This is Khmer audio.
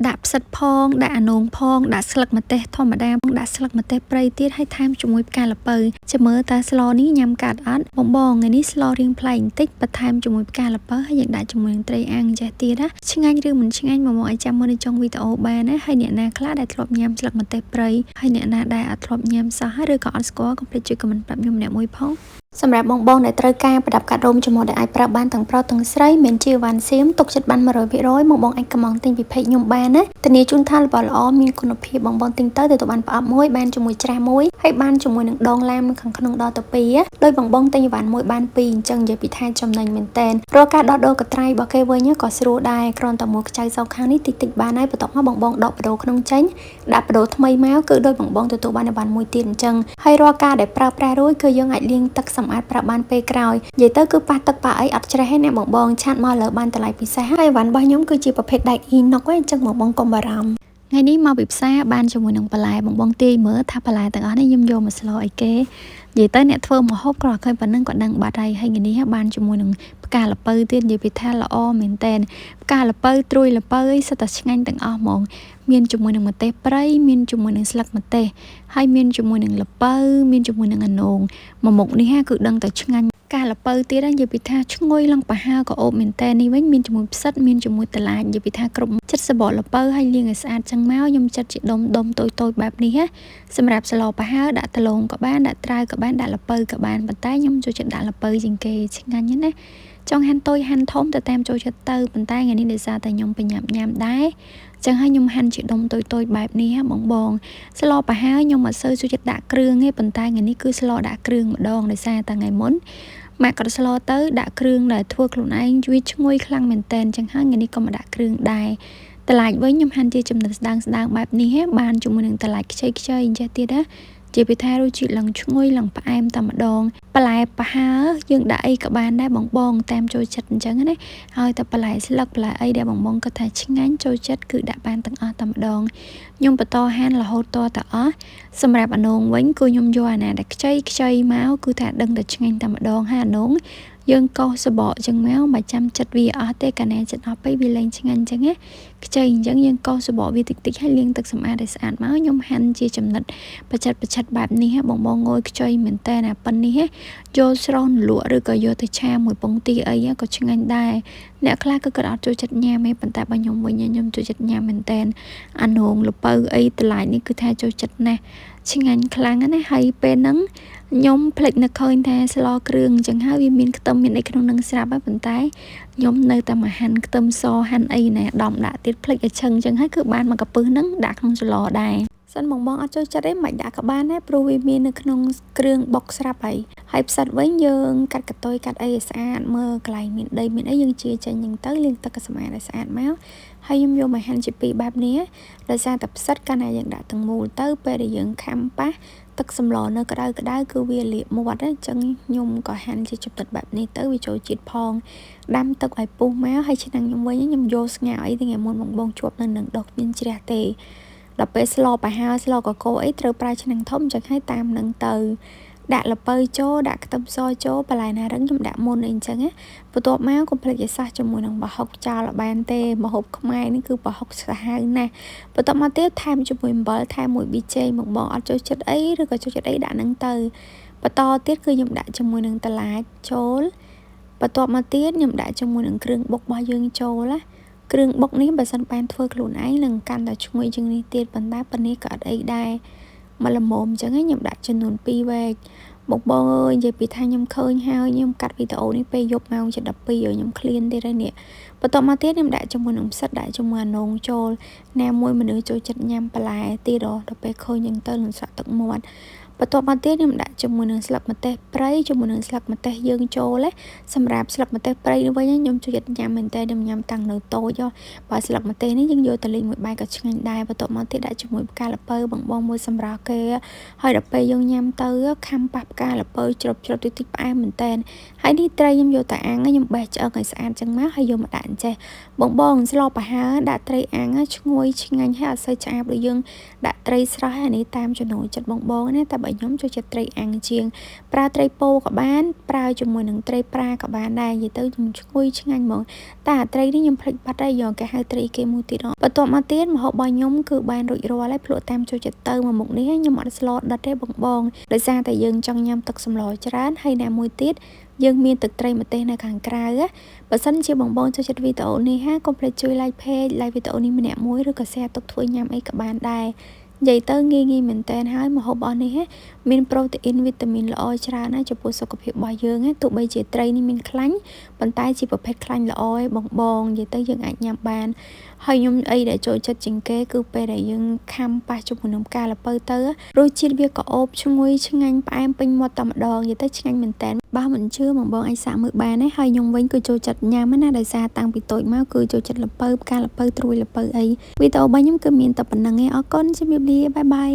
ដាក់ផ្សិតផងដាក់អានងផងដាក់ស្លឹកម្ទេសធម្មតាដាក់ស្លឹកម្ទេសព្រៃទៀតហើយថែមជាមួយផ្កាល្ពៅចាំមើលតើស្លនេះញ៉ាំកាត់អត់បងថ្ងៃនេះស្លរៀងប្លែកបន្តិចបន្ថែមជាមួយផ្កាល្ពៅហើយយើងដាក់ជាមួយនឹងត្រីអាំងចេះទៀតណាឆ្ងាញ់ឬមិនឆ្ងាញ់មកឲ្យចាំមើលនៅtrongវីដេអូបានណាហើយអ្នកណាខ្លះដែលធ្លាប់ញ៉ាំស្លឹកម្ទេសព្រៃហើយអ្នកណាដែលអត់ធ្លាប់ញ៉ាំសោះឬក៏អត់ស្គាល់កុំភ្លេចជួយខមមិនប្រាប់ខ្ញុំម្នាក់មួយផងសម្រាប់បងដែលត្រូវការប្រដាប់កាត់រោមចំហដែលអាចប្រើបានទាំងប្រុសទាំងស្រីមានជាវ៉ាន់សៀមទុកចិត្តបាន 100% បងអាចកំងទិញពីពេកខ្ញុំបានណាធានាជូនថារបស់ល្អមានគុណភាពបងទិញទៅទទួលបានប្រអប់មួយបានជាមួយច្រាសមួយហើយបានជាមួយនឹងដងឡាមនៅខាងក្នុងដល់ទៅ2ដោយបងទិញវ៉ាន់មួយបាន2អញ្ចឹងនិយាយពីថាចំណេញមែនតែនរកការដោះដូរកត្រៃរបស់គេវិញក៏ស្រួលដែរគ្រាន់តែមួយខ្ចៅសោកខាងនេះតិចបានហើយបន្ទាប់មកបងដកបដូរក្នុងចេញដាក់បដូរថ្មីមកគឺដោយបងទទួលបានវ៉ាន់មួយទៀតអញ្ចឹងហើយរាល់ការដែលប្រើប្រាស់រួចគឺយើងអាចលាងទឹកសម្អាតប្រើបានពេលក្រោយនិយាយទៅគឺប៉ះទឹកប៉ះអីអត់ច្រេះទេអ្នកបងឆាតមកលើបានតម្លៃពិសេសហើយវ៉ាន់របស់ខ្ញុំគឺជាប្រភេទដែកអ៊ីណុកឯងអញ្ចឹងបងកុំបារម្ភថ្ងៃនេះមកពីផ្សារបានជាមួយនឹងបន្លែបងទាយមើលថាបន្លែទាំងអស់នេះខ្ញុំយកមកស្លអីគេនិយាយទៅអ្នកធ្វើម្ហូបគ្រាន់ឃើញប៉ុណ្ណឹងក៏ដឹងបាត់ហើយថ្ងៃនេះបានជាមួយនឹងផ្កាល្ពៅទៀតនិយាយពីថាល្អមែនតែនផ្កាល្ពៅត្រួយល្ពៅអីសិតតែឆ្ងាញ់ទាំងអស់ហ្មងមានជាមួយនឹងម្ទេសព្រៃមានជាមួយនឹងស្លឹកម្ទេសហើយមានជាមួយនឹងល្ពៅមានជាមួយនឹងអានងមួយមុខនេះគឺដឹងតែឆ្ងាញ់ការល្ពៅទៀតនិយាយពីថាឈ្ងុយឡើងប្រហើរក៏អូបមែនតែននេះវិញមានជាមួយផ្សិតមានជាមួយតឡាចនិយាយពីថាគ្រប់ចិត្តសបកល្ពៅហើយលាងឲ្យស្អាតចឹងមកខ្ញុំចិត្តជាដុំតូចបែបនេះសម្រាប់ស្លប្រហើរដាក់ដលងក៏បានដាក់ត្រាវក៏បានដាក់ល្ពៅក៏បានប៉ុន្តែខ្ញុំចូលចិត្តដាក់ល្ពៅជាងគេឆ្ងាញ់ណាចង់ហាន់តូចហាន់ធំទៅតាមចូលចិត្តទៅប៉ុន្តែថ្ងៃនេះដោយសារតែខ្ញុំបញ្ញាប់ញ៉ាំដែរចឹងហើយខ្ញុំហាន់ជាដុំតូចបែបនេះបងស្លប្រហើរខ្ញុំអត់សូវចូលចិត្តដាក់គ្រឿងទេប៉ុន្តែថ្ងៃនេះគឺស្លដាក់គ្រឿងម្ដងដោយសារតែថ្ងៃមុនម៉ាក់ក៏ស្លទៅដាក់គ្រឿងដែលធ្វើខ្លួនឯងជួយឈ្ងុយខ្លាំងមែនតែនចឹងហើយថ្ងៃនេះក៏មកដាក់គ្រឿងដែរតឡាចវិញខ្ញុំហាន់ជាចំណិតស្ដើងបែបនេះបានជាមួយនឹងតឡាចខ្ចីអញ្ចេះទៀតណាជាពីថារសជាតិឡើងឈ្ងុយឡើងផ្អែមតែម្ដងបន្លែប្រហើរយើងដាក់អីក៏បានដែរបងតាមចូលចិត្តអញ្ចឹងណាហើយតែបន្លែស្លឹកបន្លែអីដែលបងគាត់ថាឆ្ងាញ់ចូលចិត្តគឺដាក់បានទាំងអស់តែម្ដងខ្ញុំបន្តហាន់រហូតតទៅអស់សម្រាប់អានងវិញគឺខ្ញុំយកអាណាដែលខ្ចីមកគឺថាដឹងតែឆ្ងាញ់តែម្ដងហើយអានងយើងកោសសបកចឹងមកមិនចាំចិត្តវាអស់ទេកាលណាចិត្តអស់ពេកវាលែងឆ្ងាញ់ចឹងណាខ្ចីអញ្ចឹងយើងកោសសបកវាតិចហើយលាងទឹកសម្អាតឲ្យស្អាតមកខ្ញុំហាន់ជាចំណិតបច្ចិតបែបនេះបងងយខ្ចីមែនតើណាប៉ុននេះយកស្រស់លក់ឬក៏យកទៅឆាមួយពងទាអីក៏ឆ្ងាញ់ដែរអ្នកខ្លះគឺគាត់អត់ចូលចិត្តញ៉ាំទេប៉ុន្តែបើខ្ញុំវិញខ្ញុំចូលចិត្តញ៉ាំមែនតើអានងល្ពៅអីតឡាចនេះគឺថាចូលចិត្តណាស់ឆ្ងាញ់ខ្លាំងណាស់ហើយពេលហ្នឹងខ្ញុំភ្លេចនឹកឃើញថាស្លគ្រឿងអញ្ចឹងហើយវាមានខ្ទឹមមានអីក្នុងនឹងស្រាប់ហើយប៉ុន្តែខ្ញុំនៅតែមកហាន់ខ្ទឹមសហាន់អីណែដំដាក់ទៀតភ្លេចឲ្យឆឹងអញ្ចឹងហើយគឺបានមកកពឹសហ្នឹងដាក់ក្នុងស្លដែរសិនបងអត់ចូលចិត្តទេមិនដាក់ក៏បានដែរព្រោះវាមាននៅក្នុងគ្រឿងបុកស្រាប់ហើយផ្សិតវិញយើងកាត់កតុយកាត់អីឲ្យស្អាតមើលកន្លែងមានដីមានអីយើងជាចេញហ្នឹងទៅលាងទឹកសម្អាតឲ្យស្អាតមកហើយខ្ញុំយកមកហាន់ជាពីរបែបនេះដោយសារតែផ្សិតកាលណាយើងដាក់ទាំងមូលទៅពេលដែលយើងខាំប៉ះទឹកសម្លនៅក្តៅគឺវាលាបមាត់អញ្ចឹងខ្ញុំក៏ហាន់ជាចំណិតបែបនេះទៅវាចូលជាតិផងដាំទឹកឲ្យពុះមកហើយឆ្នាំខ្ញុំវិញខ្ញុំយកស្ងោរអីថ្ងៃមុនបងជាប់នៅនឹងដុសមានជ្រះទេដល់ពេលស្លប្រហើរស្លកកូរអីត្រូវប្រើឆ្នាំងធំអញ្ចឹងហើយតាមនឹងទៅដាក់ល្ពៅចូលដាក់ខ្ទឹមសចូលបន្លែណារឹងខ្ញុំដាក់មុនអីអញ្ចឹងបន្ទាប់មកកុំភ្លេចឲ្យសះជាមួយនឹងប្រហុកចោលឲ្យបានទេម្ហូបខ្មែរនេះគឺប្រហុកសាហាវណាស់បន្ទាប់មកទៀតថែមជាមួយអំបិលថែមមួយប៊ីចេងបងអត់ចូលចិត្តអីឬក៏ចូលចិត្តអីដាក់ហ្នឹងទៅបន្តទៀតគឺខ្ញុំដាក់ជាមួយនឹងតឡាចចូលបន្ទាប់មកទៀតខ្ញុំដាក់ជាមួយនឹងគ្រឿងបុករបស់យើងចូលណាគ្រឿងបុកនេះបើសិនបានធ្វើខ្លួនឯងនឹងកាន់តែឈ្ងុយជាងនេះទៀតប៉ុន្តែប៉ុណ្នេះក៏អត់អីដែរមកល្មមអញ្ចឹងខ្ញុំដាក់ចំនួន2វែកបងអើយនិយាយពីថាខ្ញុំឃើញហើយខ្ញុំកាត់វីដេអូនេះពេលយប់ម៉ោង7:12ខ្ញុំឃ្លានទៀតហើយនេះបន្ទាប់មកទៀតខ្ញុំដាក់ជាមួយនឹងផ្សិតដាក់ជាមួយអានងចូលណាមួយមនុស្សចូលចិត្តញ៉ាំបន្លែទៀតដល់ពេលឃើញអញ្ចឹងទៅនឹងស្រាក់ទឹកមាត់បន្ទាប់មកទៀតខ្ញុំដាក់ជាមួយនឹងស្លឹកម្ទេសព្រៃជាមួយនឹងស្លឹកម្ទេសយើងចូលសម្រាប់ស្លឹកម្ទេសព្រៃនេះវិញខ្ញុំចូលចិត្តញ៉ាំមែនតើខ្ញុំញ៉ាំតាំងនៅតូចបើស្លឹកម្ទេសនេះយើងយកទៅលេងមួយបាយក៏ឆ្ងាញ់ដែរបន្ទាប់មកទៀតដាក់ជាមួយផ្កាល្ពៅបងមួយសម្រាប់គេហើយដល់ពេលយើងញ៉ាំទៅខាំប៉ះផ្កាល្ពៅច្រប់តិចផ្អែមមែនតើហើយនេះត្រីខ្ញុំយកតែអាំងខ្ញុំបេះឆ្អឹងឲ្យស្អាតចឹងមកហើយយកមកដាក់អញ្ចេះបងស្លប្រហើរដាក់ត្រីអាំងឈ្ងុយឆ្ងាញ់ហើយអត់សូវឆ្អាបដូចយើងដាក់ត្រីស្រស់ហើយនេះតាមចំណូលចិត្តបងណាតែបើ ខ្ញុំចូលចិត្តត្រីអាំងជាងប្រើត្រីពោក៏បានប្រើជាមួយនឹងត្រីប្រាក៏បានដែរនិយាយទៅខ្ញុំឈ្ងុយឆ្ងាញ់ហ្មងតែត្រីនេះខ្ញុំភ្លេចបាត់ហើយយកគេហៅត្រីគេមួយទៀតបន្ទាប់មកទៀតម្ហូបរបស់ខ្ញុំគឺបានរួចរាល់ហើយភ្លក់តាមចូលចិត្តទៅមកមុខនេះខ្ញុំអត់ស្លដិតទេបងដោយសារតែយើងចង់ញ៉ាំទឹកសម្លច្រើនហើយណាមួយទៀតយើងមានទឹកត្រីម្ទេសនៅខាងក្រៅបើសិនជាបងចូលចិត្តវីដេអូនេះកុំភ្លេចជួយ like page like វីដេអូនេះម្នាក់មួយឬក៏ share ទុកធ្វើញ៉ាំអីក៏បានដែរនិយាយទៅងាយមែនតើហើយម្ហូបរបស់នេះមានប្រូតេអ៊ីនវីតាមីនល្អច្រើនណាស់ចំពោះសុខភាពរបស់យើងទោះបីជាត្រីនេះមានខ្លាញ់ប៉ុន្តែជាប្រភេទខ្លាញ់ល្អឯងបងនិយាយទៅយើងអាចញ៉ាំបានហើយខ្ញុំអីដែលចូលចិត្តជាងគេគឺពេលដែលយើងខាំប៉ះជាមួយនឹងផ្កាល្ពៅទៅរសជាតិវាក៏អូបឈ្ងុយឆ្ងាញ់ផ្អែមពេញមាត់តែម្ដងនិយាយទៅឆ្ងាញ់មែនតើបើមិនជឿបងអាចសាកមើលបានហើយខ្ញុំវិញគឺចូលចិត្តញ៉ាំណាដោយសារតាំងពីតូចមកគឺចូលចិត្តល្ពៅផ្កាល្ពៅត្រួយល្ពៅអីវីដេអូរបស់ខ្ញុំគឺមានតែប៉ុណ្្នឹងឯងអរគុណជំរាបលាបាយបាយ